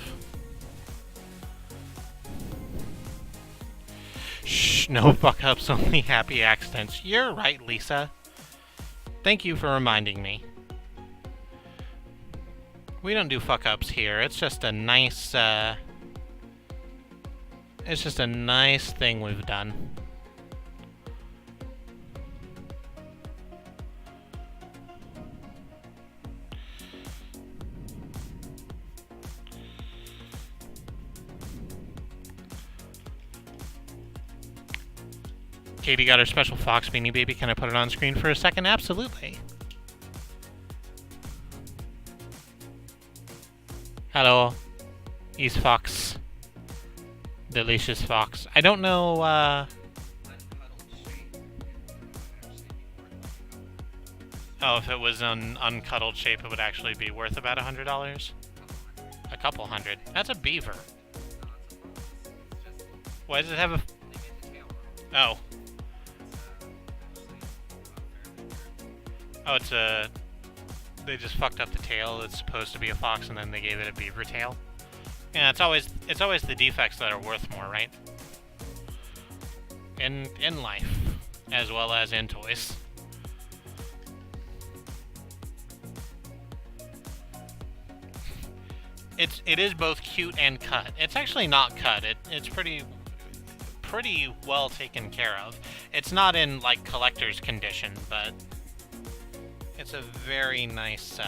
[SPEAKER 1] Shh, no fuck-ups, only happy accidents. You're right, Lisa. Thank you for reminding me. We don't do fuck-ups here. It's just a nice, it's just a nice thing we've done. Katie got her special fox beanie baby. Can I put it on screen for a second? Absolutely. Hello, East Fox. Delicious fox. I don't know, Oh, if it was an uncuddled shape, it would actually be worth about $100? A couple hundred. That's a beaver. Why does it have a... Oh. Oh, it's a... They just fucked up the tail. It's supposed to be a fox, and then they gave it a beaver tail. Yeah, it's always the defects that are worth more, right? In life, as well as in toys. It is both cute and cut. It's actually not cut. It's pretty well taken care of. It's not in like collector's condition, but it's a very nice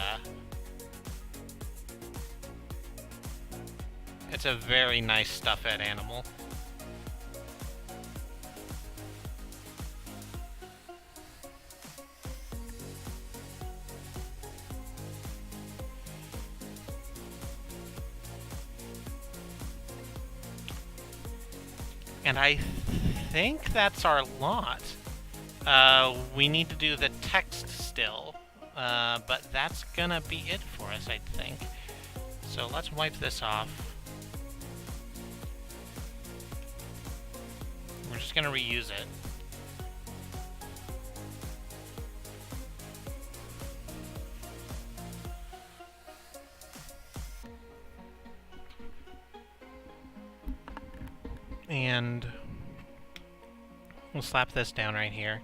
[SPEAKER 1] it's a very nice stuffed animal. And I think that's our lot. We need to do the text still, but that's gonna be it for us, I think. So let's wipe this off. We're just gonna reuse it. And we'll slap this down right here.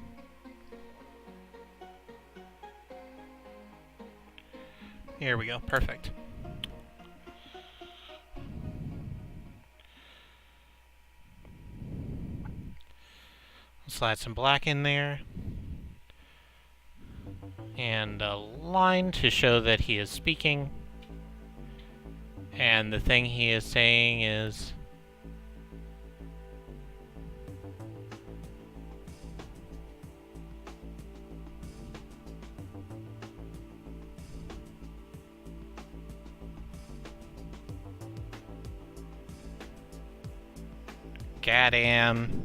[SPEAKER 1] Here we go, perfect. Slide some black in there. And a line to show that he is speaking. And the thing he is saying is... Goddamn.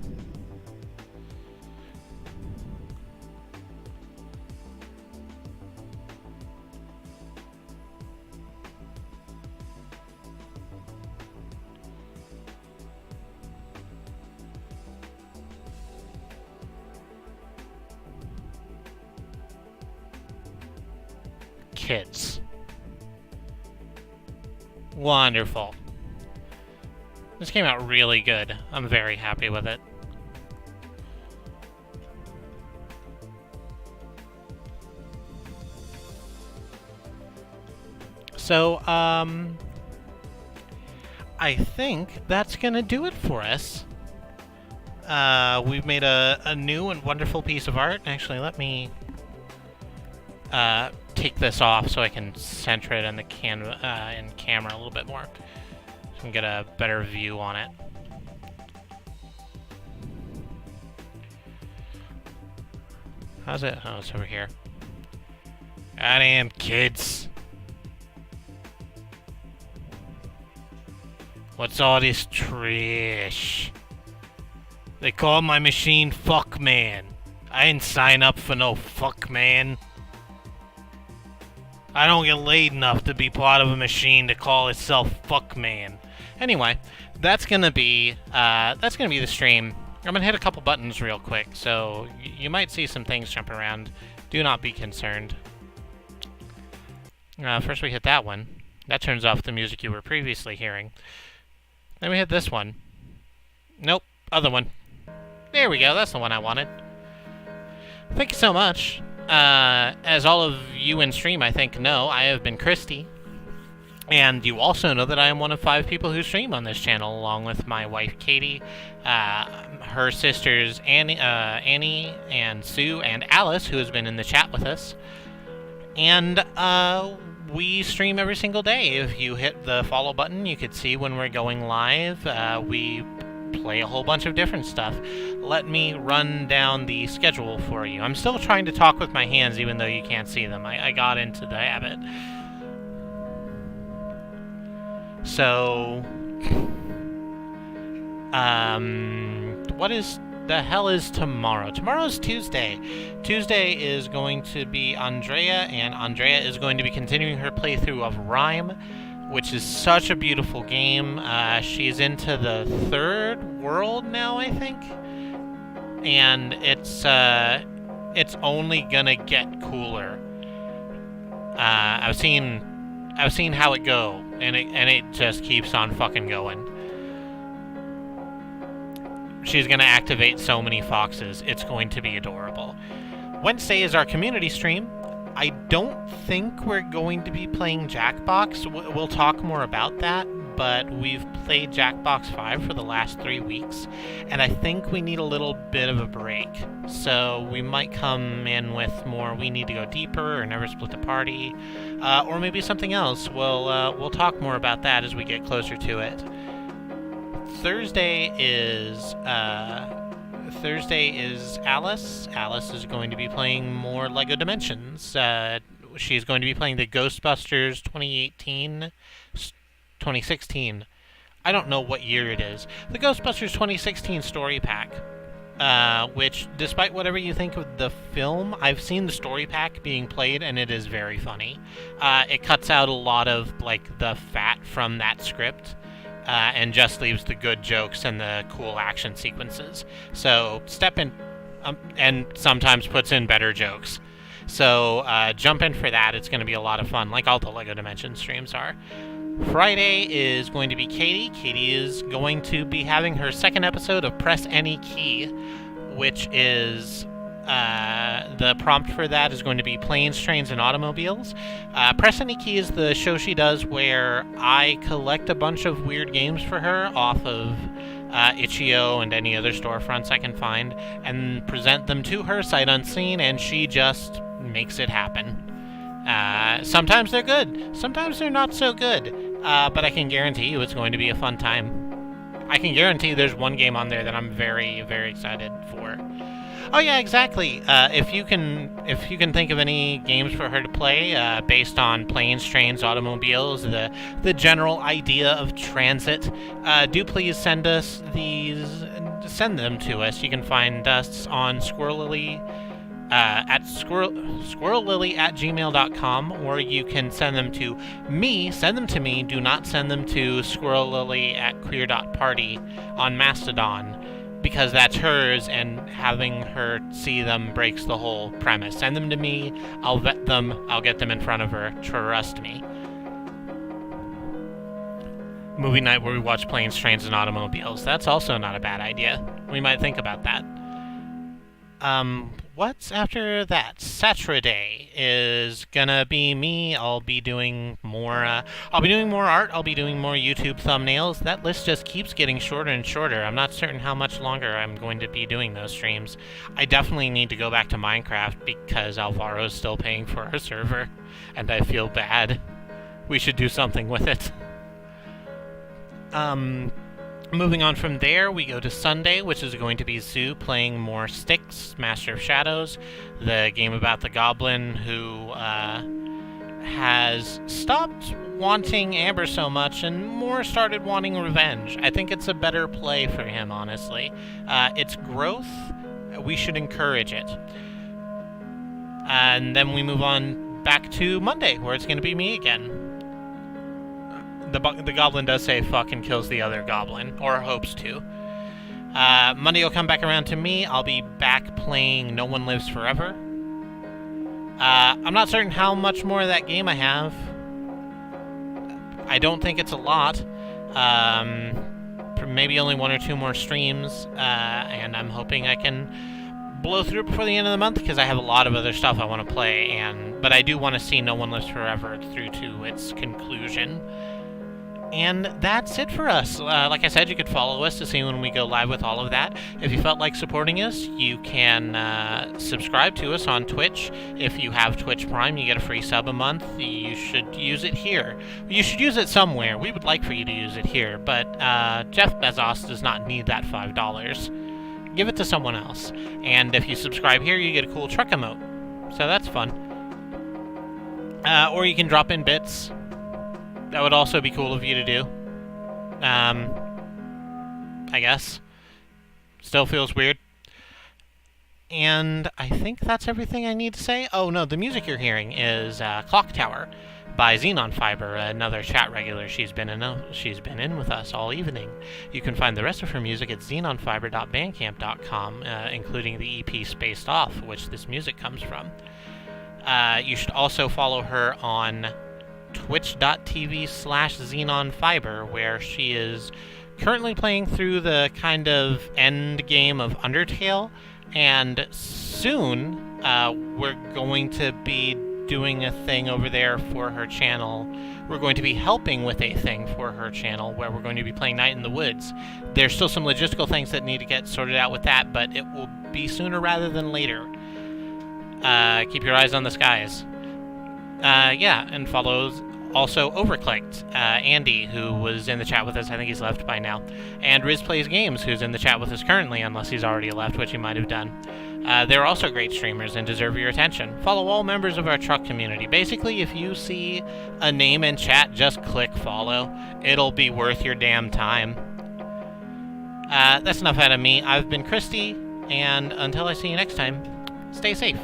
[SPEAKER 1] Kids. Wonderful. This came out really good. I'm very happy with it. So, I think that's gonna do it for us. We've made a new and wonderful piece of art. Actually, let me take this off so I can center it in the camera a little bit more. So I can get a better view on it. How's it? Oh, it's over here. Goddamn kids. What's all this trash? They call my machine Fuck Man. I didn't sign up for no Fuck Man. I don't get laid enough to be part of a machine to call itself Fuck Man. Anyway, that's gonna be the stream. I'm gonna hit a couple buttons real quick, so you might see some things jump around. Do not be concerned. First we hit that one. That turns off the music you were previously hearing. Then we hit this one. Nope, other one. There we go, that's the one I wanted. Thank you so much. As all of you in stream, I think, know, I have been Kristie. And you also know that I am one of 5 people who stream on this channel, along with my wife, Katie, her sisters, Annie and Sue, and Alice, who has been in the chat with us. And, we stream every single day. If you hit the follow button, you could see when we're going live. We play a whole bunch of different stuff. Let me run down the schedule for you. I'm still trying to talk with my hands even though you can't see them. I got into the habit. So, what the hell is tomorrow? Tomorrow's Tuesday. Tuesday is going to be Andrea, and Andrea is going to be continuing her playthrough of Rime, which is such a beautiful game. She's into the third world now, I think, and it's only gonna get cooler. I've seen how it go, and it just keeps on fucking going. She's going to activate so many foxes. It's going to be adorable. Wednesday is our community stream. I don't think we're going to be playing Jackbox. We'll talk more about that, but we've played Jackbox 5 for the last 3 weeks, and I think we need a little bit of a break. So we might come in with more We Need to Go Deeper or Never Split the Party, or maybe something else. We'll talk more about that as we get closer to it. Thursday is Alice. Alice is going to be playing more LEGO Dimensions. She's going to be playing the Ghostbusters 2016. I don't know what year it is. The Ghostbusters 2016 story pack. Which, despite whatever you think of the film, I've seen the story pack being played, and it is very funny. It cuts out a lot of, like, the fat from that script. And just leaves the good jokes and the cool action sequences. So step in, and sometimes puts in better jokes. So jump in for that. It's going to be a lot of fun, like all the LEGO Dimensions streams are. Friday is going to be Katie. Katie is going to be having her second episode of Press Any Key, which is... the prompt for that is going to be Planes, Trains, and Automobiles. Press Any Key is the show she does where I collect a bunch of weird games for her off of Itch.io and any other storefronts I can find and present them to her sight unseen, and she just makes it happen. Sometimes they're good, sometimes they're not so good, but I can guarantee you it's going to be a fun time. I can guarantee there's one game on there that I'm very, very excited for. Oh yeah, exactly. If you can think of any games for her to play based on planes, trains, automobiles, the general idea of transit, do please send us these. Send them to us. You can find us on squirrellily squirrellily@gmail.com, or you can send them to me. Send them to me. Do not send them to squirrellily@queer.party on Mastodon, because that's hers, and having her see them breaks the whole premise. Send them to me, I'll vet them, I'll get them in front of her, trust me. Movie night where we watch Planes, Trains, and Automobiles. That's also not a bad idea. We might think about that. What's after that? Saturday is gonna be me. I'll be doing more art. I'll be doing more YouTube thumbnails. That list just keeps getting shorter and shorter. I'm not certain how much longer I'm going to be doing those streams. I definitely need to go back to Minecraft because Alvaro's still paying for our server, and I feel bad. We should do something with it. Moving on from there, we go to Sunday, which is going to be Zoo playing more Styx, Master of Shadows, the game about the goblin who has stopped wanting Amber so much and more started wanting revenge. I think it's a better play for him, honestly. It's growth. We should encourage it. And then we move on back to Monday, where it's going to be me again. The goblin does say fuck and kills the other goblin, or hopes to. Monday will come back around to me. I'll be back playing No One Lives Forever. I'm not certain how much more of that game I have. I don't think it's a lot. Maybe only 1 or 2 more streams, and I'm hoping I can blow through it before the end of the month, because I have a lot of other stuff I want to play, but I do want to see No One Lives Forever through to its conclusion. And that's it for us. Like I said, you could follow us to see when we go live with all of that. If you felt like supporting us, you can subscribe to us on Twitch. If you have Twitch Prime, you get a free sub a month. You should use it here. You should use it somewhere. We would like for you to use it here, but Jeff Bezos does not need that $5. Give it to someone else. And if you subscribe here, you get a cool truck emote. So that's fun. Or you can drop in bits. That would also be cool of you to do. I guess. Still feels weird. And I think that's everything I need to say. Oh, no, the music you're hearing is Clock Tower by Xenon Fiber, another chat regular. She's been in with us all evening. You can find the rest of her music at xenonfiber.bandcamp.com, including the EP Spaced Off, which this music comes from. You should also follow her on twitch.tv/xenonfiber, where she is currently playing through the kind of end game of Undertale, and soon we're going to be doing a thing over there for her channel. We're going to be helping with a thing for her channel where we're going to be playing Night in the Woods. There's still some logistical things that need to get sorted out with that, but it will be sooner rather than later. Keep your eyes on the skies. Yeah, and follows also Overclicked, Andy, who was in the chat with us. I think he's left by now. And Riz Plays Games, who's in the chat with us currently, unless he's already left, which he might have done. They're also great streamers and deserve your attention. Follow all members of our truck community. Basically, if you see a name in chat, just click follow. It'll be worth your damn time. That's enough out of me. I've been Kristie, and until I see you next time, stay safe.